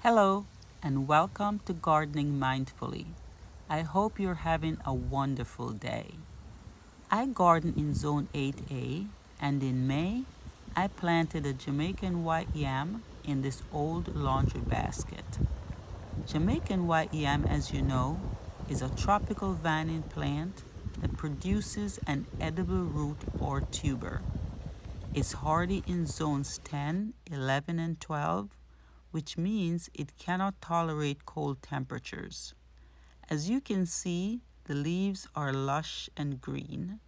Hello, and welcome to Gardening Mindfully. I hope you're having a wonderful day. I garden in Zone 8A, and in May, I planted a Jamaican white yam in this old laundry basket. Jamaican white yam, as you know, is a tropical vining plant that produces an edible root or tuber. It's hardy in zones 10, 11, and 12, which means it cannot tolerate cold temperatures. As you can see, the leaves are lush and green,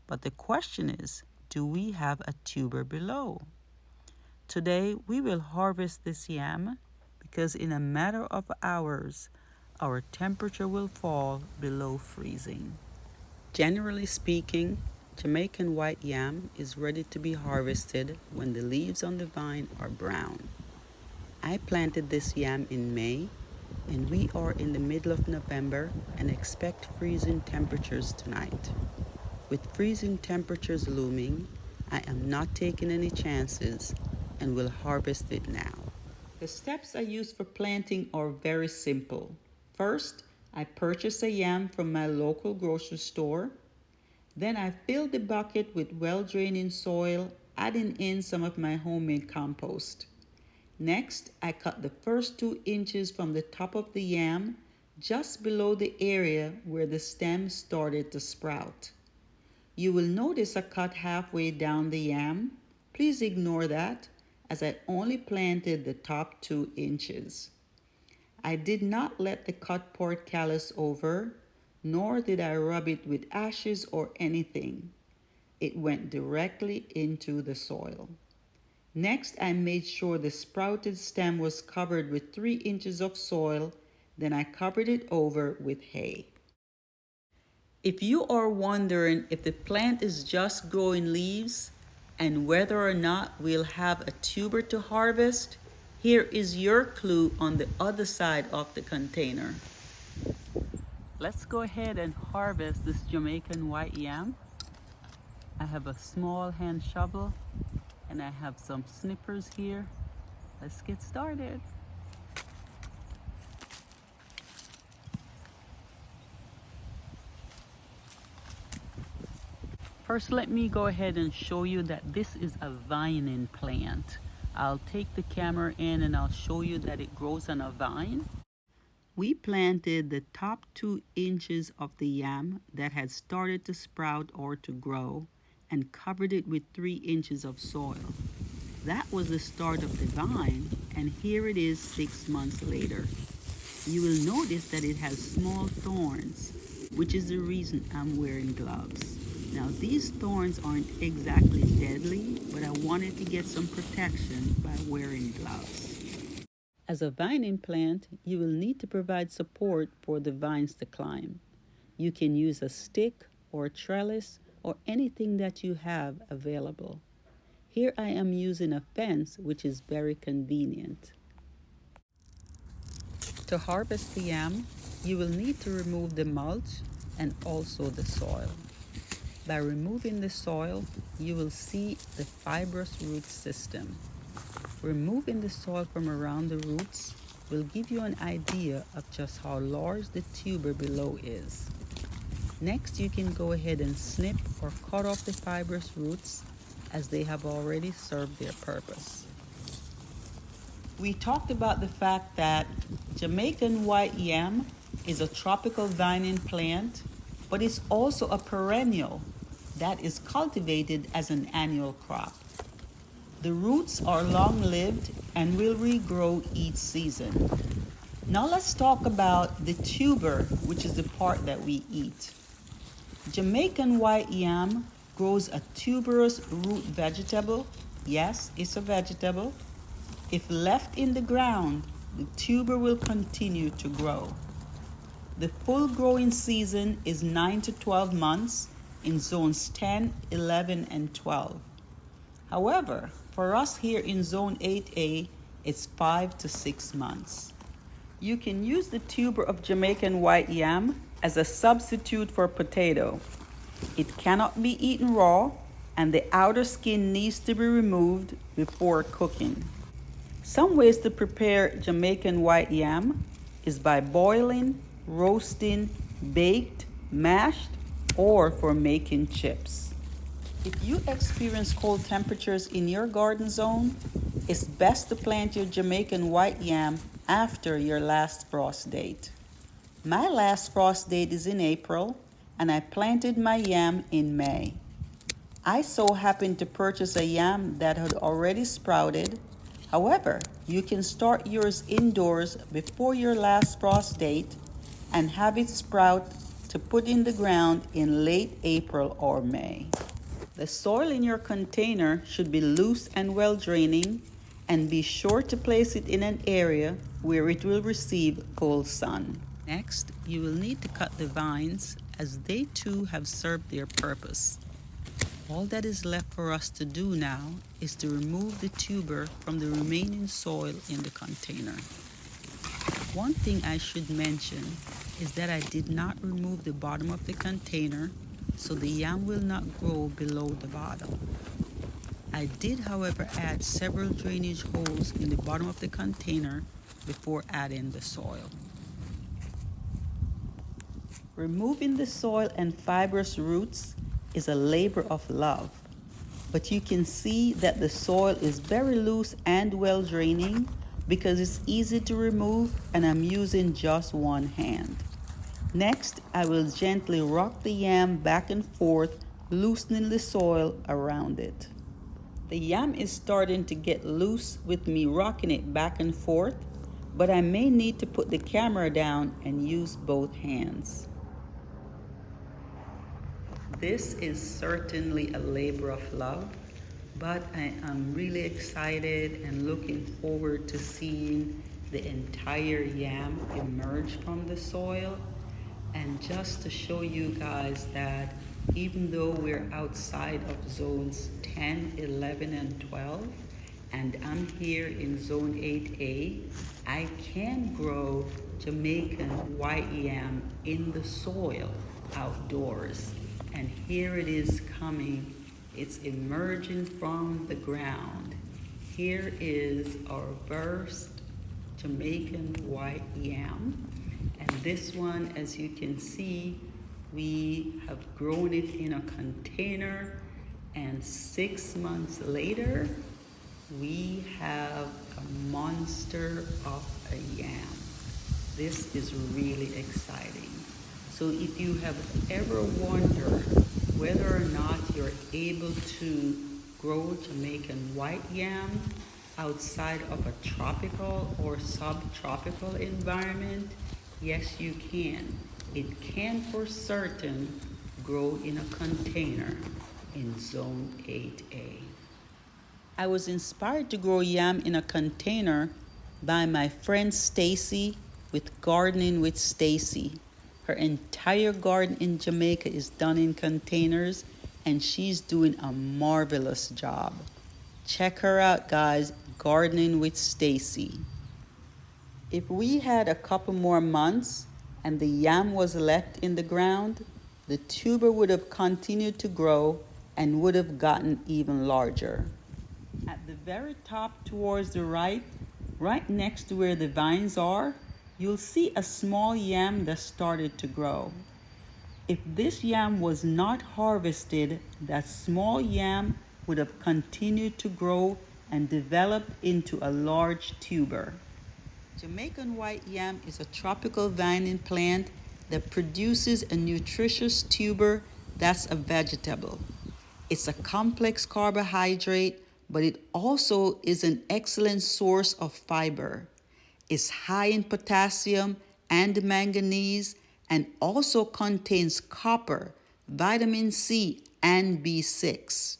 but the question is, do we have a tuber below? Today we will harvest this yam because in a matter of hours, our temperature will fall below freezing. Generally speaking, Jamaican white yam is ready to be harvested when the leaves on the vine are brown. I planted this yam in May, and we are in the middle of November and expect freezing temperatures tonight. With freezing temperatures looming, I am not taking any chances and will harvest it now. The steps I use for planting are very simple. First, I purchase a yam from my local grocery store. Then I fill the bucket with well-draining soil, adding in some of my homemade compost. Next, I cut the first 2 inches from the top of the yam, just below the area where the stem started to sprout. You will notice a cut halfway down the yam. Please ignore that, as I only planted the top 2 inches. I did not let the cut part callus over, nor did I rub it with ashes or anything. It went directly into the soil. Next, I made sure the sprouted stem was covered with 3 inches of soil, then I covered it over with hay. If you are wondering if the plant is just growing leaves and whether or not we'll have a tuber to harvest, here is your clue on the other side of the container. Let's go ahead and harvest this Jamaican white yam. I have a small hand shovel and I have some snippers here. Let's get started. First, let me go ahead and show you that this is a vining plant. I'll take the camera in and I'll show you that it grows on a vine. We planted the top 2 inches of the yam that had started to sprout or to grow and covered it with 3 inches of soil. That was the start of the vine, and here it is 6 months later. You will notice that it has small thorns, which is the reason I'm wearing gloves. Now these thorns aren't exactly deadly, but I wanted to get some protection by wearing gloves. As a vining plant, you will need to provide support for the vines to climb. You can use a stick or a trellis or anything that you have available. Here I am using a fence, which is very convenient. To harvest the yam, you will need to remove the mulch and also the soil. By removing the soil, you will see the fibrous root system. Removing the soil from around the roots will give you an idea of just how large the tuber below is. Next, you can go ahead and snip or cut off the fibrous roots as they have already served their purpose. We talked about the fact that Jamaican white yam is a tropical vining plant, but it's also a perennial that is cultivated as an annual crop. The roots are long-lived and will regrow each season. Now let's talk about the tuber, which is the part that we eat. Jamaican white yam grows a tuberous root vegetable. Yes, it's a vegetable. If left in the ground, the tuber will continue to grow. The full growing season is 9 to 12 months in zones 10, 11, and 12. However, for us here in zone 8A, it's 5 to 6 months. You can use the tuber of Jamaican white yam as a substitute for potato. It cannot be eaten raw, and the outer skin needs to be removed before cooking. Some ways to prepare Jamaican white yam is by boiling, roasting, baked, mashed, or for making chips. If you experience cold temperatures in your garden zone, it's best to plant your Jamaican white yam after your last frost date. My last frost date is in April, and I planted my yam in May. I so happened to purchase a yam that had already sprouted. However, you can start yours indoors before your last frost date and have it sprout to put in the ground in late April or May. The soil in your container should be loose and well draining, and be sure to place it in an area where it will receive full sun. Next, you will need to cut the vines as they too have served their purpose. All that is left for us to do now is to remove the tuber from the remaining soil in the container. One thing I should mention is that I did not remove the bottom of the container, so the yam will not grow below the bottom. I did, however, add several drainage holes in the bottom of the container before adding the soil. Removing the soil and fibrous roots is a labor of love, but you can see that the soil is very loose and well draining because it's easy to remove, and I'm using just one hand. Next, I will gently rock the yam back and forth, loosening the soil around it. The yam is starting to get loose with me rocking it back and forth, but I may need to put the camera down and use both hands. This is certainly a labor of love, but I am really excited and looking forward to seeing the entire yam emerge from the soil. And just to show you guys that even though we're outside of zones 10, 11, and 12, and I'm here in zone 8A, I can grow Jamaican white yam in the soil outdoors. And here it is coming. It's emerging from the ground. Here is our first Jamaican white yam. And this one, as you can see, we have grown it in a container, and 6 months later, we have a monster of a yam. This is really exciting. So if you have ever wondered whether or not you're able to grow Jamaican white yam outside of a tropical or subtropical environment, yes, you can. It can for certain grow in a container in zone 8A. I was inspired to grow yam in a container by my friend Stacy with Gardening with Stacy. Her entire garden in Jamaica is done in containers, and she's doing a marvelous job. Check her out, guys, Gardening with Stacy. If we had a couple more months and the yam was left in the ground, the tuber would have continued to grow and would have gotten even larger. At the very top towards the right, right next to where the vines are, you'll see a small yam that started to grow. If this yam was not harvested, that small yam would have continued to grow and develop into a large tuber. Jamaican white yam is a tropical vining plant that produces a nutritious tuber that's a vegetable. It's a complex carbohydrate, but it also is an excellent source of fiber. It's high in potassium and manganese, and also contains copper, vitamin C, and B6.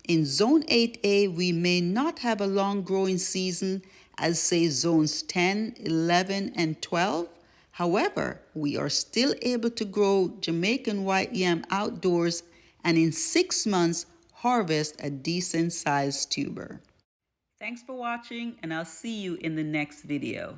In zone 8A, we may not have a long growing season as say zones 10, 11, and 12. However, we are still able to grow Jamaican white yam outdoors, and in 6 months harvest a decent sized tuber. Thanks for watching, and I'll see you in the next video.